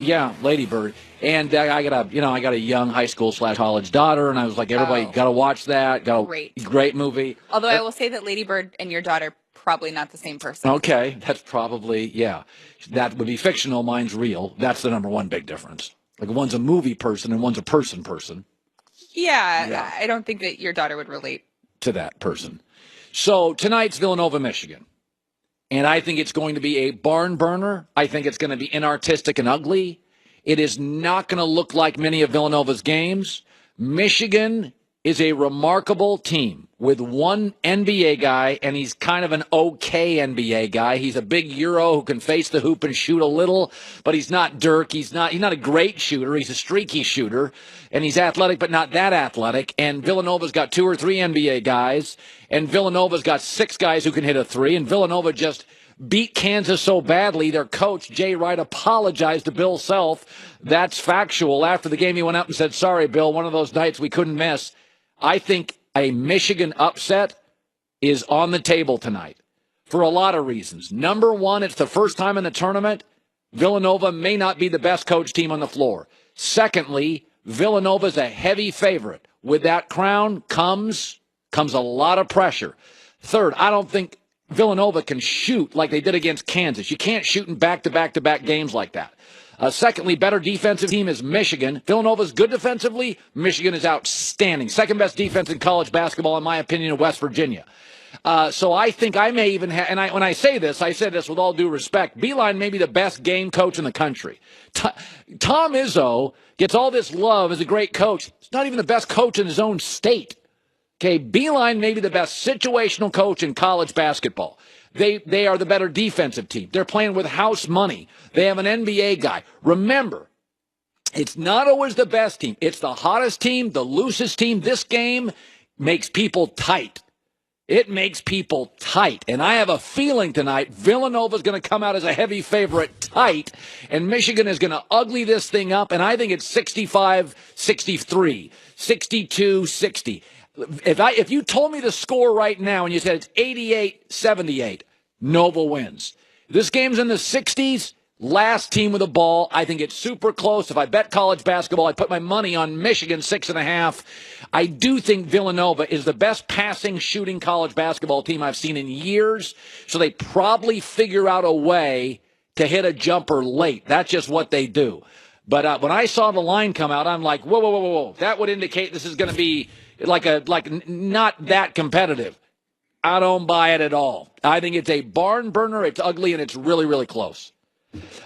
Yeah, Lady Bird. And I got a young high school / college daughter, and I was like, everybody got to watch that. Great movie. Although I will say that Lady Bird and your daughter probably not the same person. Okay, that's probably that would be fictional. Mine's real. That's the number one big difference. Like one's a movie person and one's a person. Yeah, I don't think that your daughter would relate to that person. So tonight's Villanova, Michigan. And I think it's going to be a barn burner. I think it's going to be inartistic and ugly. It is not going to look like many of Villanova's games. Michigan is a remarkable team with one NBA guy, and he's kind of an okay NBA guy. He's a big Euro who can face the hoop and shoot a little, but he's not Dirk. He's not a great shooter. He's a streaky shooter, and he's athletic, but not that athletic. And Villanova's got 2 or 3 NBA guys, and Villanova's got 6 guys who can hit a three, and Villanova just beat Kansas so badly, their coach, Jay Wright, apologized to Bill Self. That's factual. After the game, he went up and said, sorry, Bill, one of those nights we couldn't miss. I think a Michigan upset is on the table tonight for a lot of reasons. Number one, it's the first time in the tournament. Villanova may not be the best coach team on the floor. Secondly, Villanova's a heavy favorite. With that crown comes a lot of pressure. Third, I don't think Villanova can shoot like they did against Kansas. You can't shoot in back-to-back-to-back games like that. Secondly, better defensive team is Michigan. Villanova's good defensively. Michigan is outstanding. Second best defense in college basketball, in my opinion, in West Virginia. So I think I may even have, and when I say this with all due respect, Beilein may be the best game coach in the country. Tom Izzo gets all this love as a great coach. He's not even the best coach in his own state. Okay, Beilein may be the best situational coach in college basketball. They are the better defensive team. They're playing with house money. They have an NBA guy. Remember, it's not always the best team. It's the hottest team, the loosest team. This game makes people tight. It makes people tight. And I have a feeling tonight Villanova is going to come out as a heavy favorite tight, and Michigan is going to ugly this thing up, and I think it's 65-63, 62-60. If you told me the score right now and you said it's 88-78, Nova wins. This game's in the 60s. Last team with the ball. I think it's super close. If I bet college basketball, I'd put my money on Michigan 6.5. I do think Villanova is the best passing, shooting college basketball team I've seen in years. So they probably figure out a way to hit a jumper late. That's just what they do. But when I saw the line come out, I'm like, whoa. That would indicate this is going to be like not that competitive. I don't buy it at all. I think it's a barn burner. It's ugly, and it's really, really close.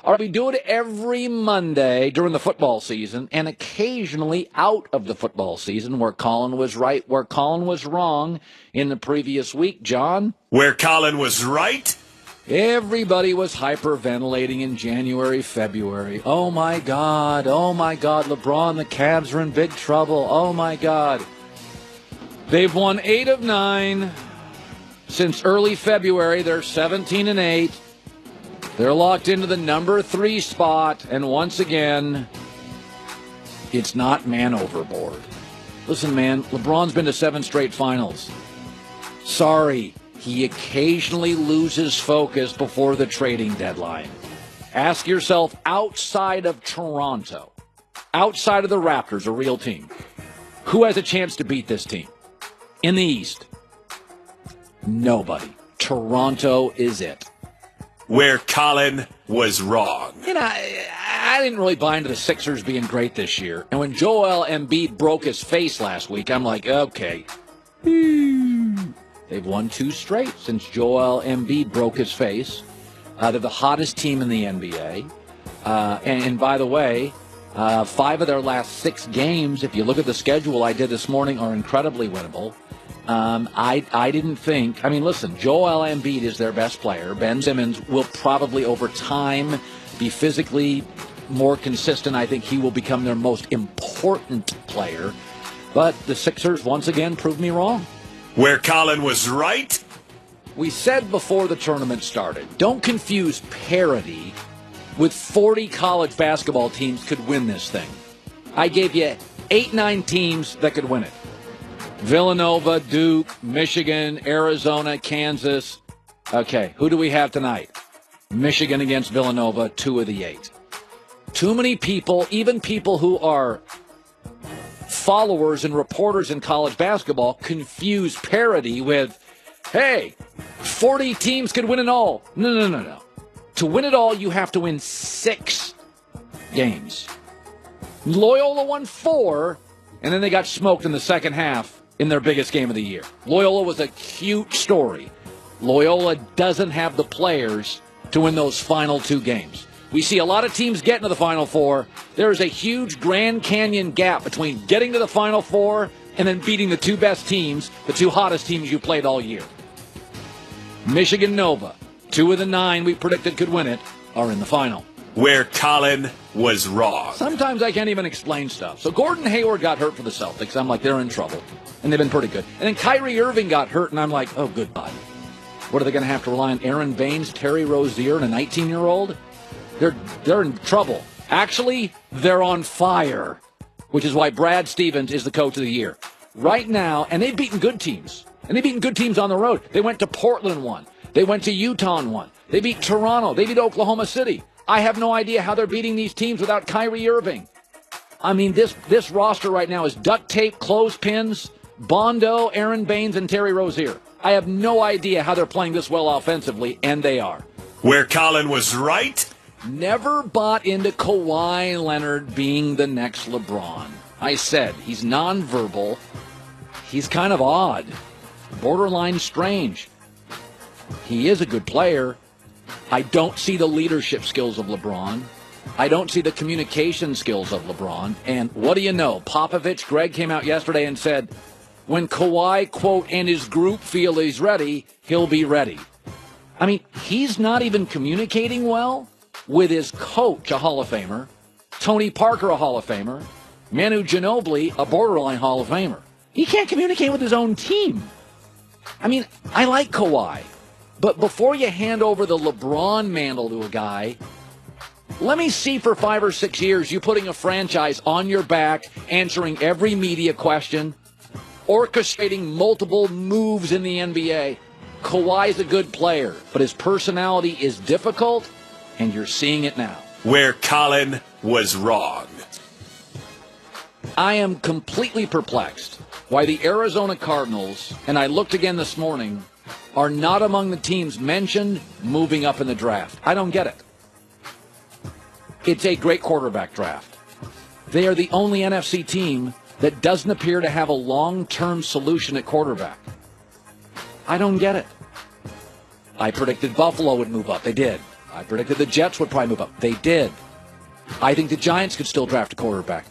All right, we do it every Monday during the football season and occasionally out of the football season where Colin was right, where Colin was wrong in the previous week. John? Where Colin was right? Everybody was hyperventilating in January, February. Oh, my God. LeBron, the Cavs are in big trouble. Oh, my God. They've won 8 of 9 since early February. They're 17-8. They're locked into the number 3 spot, and once again, it's not man overboard. Listen, man, LeBron's been to 7 straight finals. Sorry, he occasionally loses focus before the trading deadline. Ask yourself, outside of Toronto, outside of the Raptors, a real team, who has a chance to beat this team? In the East, nobody. Toronto is it. Where Colin was wrong. You know, I didn't really buy into the Sixers being great this year. And when Joel Embiid broke his face last week, I'm like, okay. They've won 2 straight since Joel Embiid broke his face. They're the hottest team in the NBA. And by the way, 5 of their last 6 games, if you look at the schedule I did this morning, are incredibly winnable. I didn't think, listen, Joel Embiid is their best player. Ben Simmons will probably over time be physically more consistent. I think he will become their most important player. But the Sixers, once again, proved me wrong. Where Colin was right? We said before the tournament started, don't confuse parity with 40 college basketball teams could win this thing. I gave you 8-9 teams that could win it. Villanova, Duke, Michigan, Arizona, Kansas. Okay, who do we have tonight? Michigan against Villanova, 2 of the 8. Too many people, even people who are followers and reporters in college basketball, confuse parity with, hey, 40 teams could win it all. No. To win it all, you have to win 6 games. Loyola won 4, and then they got smoked in the second half in their biggest game of the year. Loyola was a cute story. Loyola doesn't have the players to win those final 2 games. We see a lot of teams getting to the Final Four. There is a huge Grand Canyon gap between getting to the Final Four and then beating the 2 best teams, the 2 hottest teams you played all year. Michigan Nova, 2 of the 9 we predicted could win it, are in the final. Where Colin was wrong. Sometimes I can't even explain stuff. So Gordon Hayward got hurt for the Celtics. I'm like, they're in trouble. And they've been pretty good. And then Kyrie Irving got hurt, and I'm like, oh, good God. What are they going to have to rely on? Aaron Baines, Terry Rozier, and a 19-year-old? They're in trouble. Actually, they're on fire, which is why Brad Stevens is the coach of the year. Right now, and they've beaten good teams. And they've beaten good teams on the road. They went to Portland and won. They went to Utah and won. They beat Toronto. They beat Oklahoma City. I have no idea how they're beating these teams without Kyrie Irving. I mean, this roster right now is duct tape, clothespins, Bondo, Aaron Baines, and Terry Rozier. I have no idea how they're playing this well offensively, and they are. Where Colin was right. Never bought into Kawhi Leonard being the next LeBron. I said, he's nonverbal. He's kind of odd. Borderline strange. He is a good player. I don't see the leadership skills of LeBron. I don't see the communication skills of LeBron. And what do you know? Popovich, Greg came out yesterday and said, when Kawhi, quote, and his group feel he's ready, he'll be ready. I mean, he's not even communicating well with his coach, a Hall of Famer, Tony Parker, a Hall of Famer, Manu Ginobili, a borderline Hall of Famer. He can't communicate with his own team. I mean, I like Kawhi, but before you hand over the LeBron mantle to a guy, let me see for 5 or 6 years you putting a franchise on your back, answering every media question, orchestrating multiple moves in the NBA. Kawhi's a good player, but his personality is difficult, and you're seeing it now. Where Colin was wrong. I am completely perplexed why the Arizona Cardinals, and I looked again this morning, are not among the teams mentioned moving up in the draft. I don't get it. It's a great quarterback draft. They are the only NFC team that doesn't appear to have a long-term solution at quarterback. I don't get it. I predicted Buffalo would move up. They did. I predicted the Jets would probably move up. They did. I think the Giants could still draft a quarterback.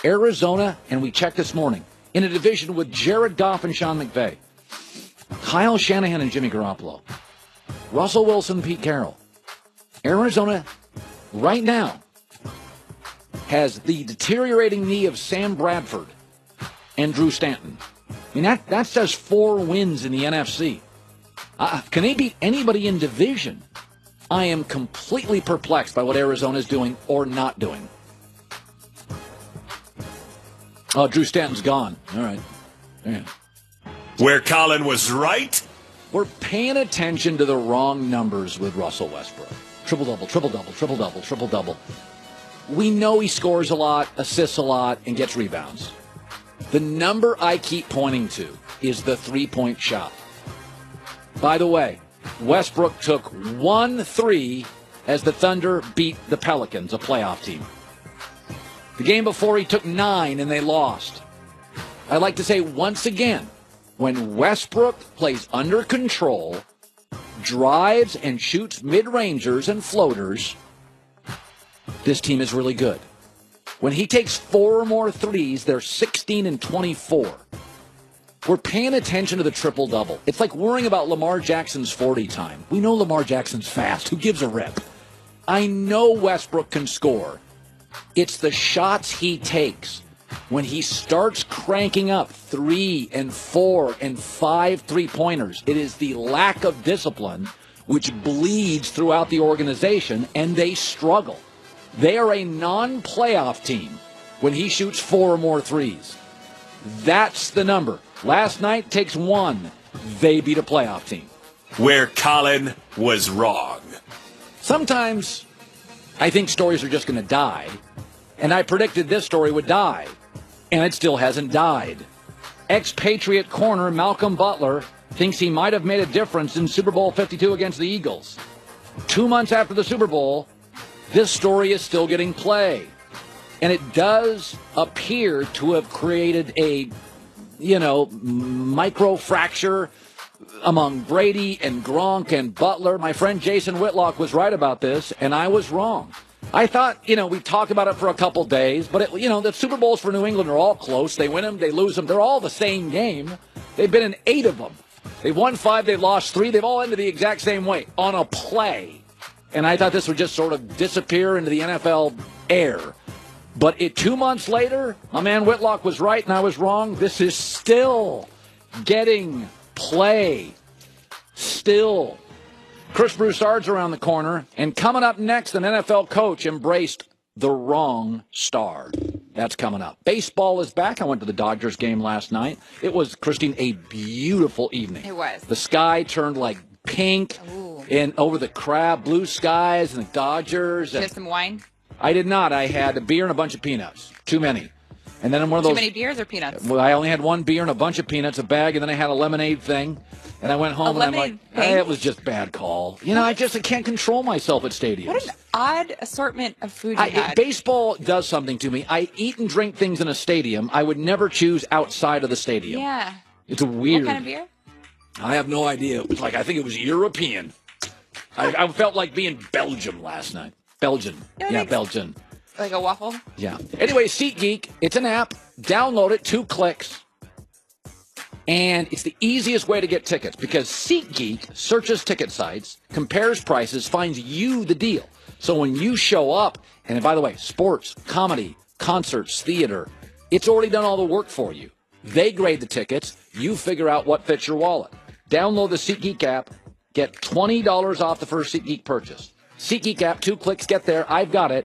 Arizona, and we checked this morning, in a division with Jared Goff and Sean McVay, Kyle Shanahan and Jimmy Garoppolo, Russell Wilson, Pete Carroll. Arizona, right now, has the deteriorating knee of Sam Bradford and Drew Stanton. I mean, that's just 4 wins in the NFC. Can they beat anybody in division? I am completely perplexed by what Arizona is doing or not doing. Oh, Drew Stanton's gone. All right. Yeah. Where Colin was right. We're paying attention to the wrong numbers with Russell Westbrook. Triple-double, triple-double, triple-double, triple-double. We know he scores a lot, assists a lot, and gets rebounds. The number I keep pointing to is the three-point shot. By the way, Westbrook took 1 3 as the Thunder beat the Pelicans, a playoff team. The game before, he took 9 and they lost. I'd like to say once again, when Westbrook plays under control, drives and shoots mid-rangers and floaters, this team is really good. When he takes 4 or more threes, they're 16 and 24. We're paying attention to the triple-double. It's like worrying about Lamar Jackson's 40 time. We know Lamar Jackson's fast. Who gives a rip? I know Westbrook can score. It's the shots he takes. When he starts cranking up 3 and 4 and 5 three-pointers, it is the lack of discipline which bleeds throughout the organization, and they struggle. They are a non-playoff team when he shoots 4 or more threes. That's the number. Last night takes 1. They beat a playoff team. Where Colin was wrong. Sometimes I think stories are just going to die. And I predicted this story would die. And it still hasn't died. Ex-Patriot corner Malcolm Butler thinks he might have made a difference in Super Bowl 52 against the Eagles. 2 months after the Super Bowl, this story is still getting play. And it does appear to have created a, micro fracture among Brady and Gronk and Butler. My friend Jason Whitlock was right about this, and I was wrong. I thought, we talked about it for a couple days, but, the Super Bowls for New England are all close. They win them, they lose them. They're all the same game. They've been in 8 of them. They've won 5, they've lost 3. They've all ended the exact same way, on a play. And I thought this would just sort of disappear into the NFL air. But 2 months later, my man Whitlock was right and I was wrong. This is still getting play. Still. Chris Broussard's around the corner. And coming up next, an NFL coach embraced the wrong star. That's coming up. Baseball is back. I went to the Dodgers game last night. It was, Christine, a beautiful evening. It was. The sky turned like pink. Ooh. And over the crowd, blue skies and the Dodgers. Did you have some wine? I did not. I had a beer and a bunch of peanuts. Too many. And then in one of those. Too many beers or peanuts? Well, I only had one beer and a bunch of peanuts, a bag, and then I had a lemonade thing. And I went home and I'm like, it was just bad call. I can't control myself at stadiums. What an odd assortment of food you had. Baseball does something to me. I eat and drink things in a stadium I would never choose outside of the stadium. Yeah. It's weird. What kind of beer? I have no idea. It was I think it was European. I felt like being Belgium last night. Belgian. Yeah, Belgian. Like a waffle? Yeah. Anyway, SeatGeek, it's an app. Download it, 2 clicks. And it's the easiest way to get tickets because SeatGeek searches ticket sites, compares prices, finds you the deal. So when you show up, and by the way, sports, comedy, concerts, theater, it's already done all the work for you. They grade the tickets. You figure out what fits your wallet. Download the SeatGeek app. Get $20 off the first SeatGeek purchase. SeatGeek app, 2 clicks, get there. I've got it.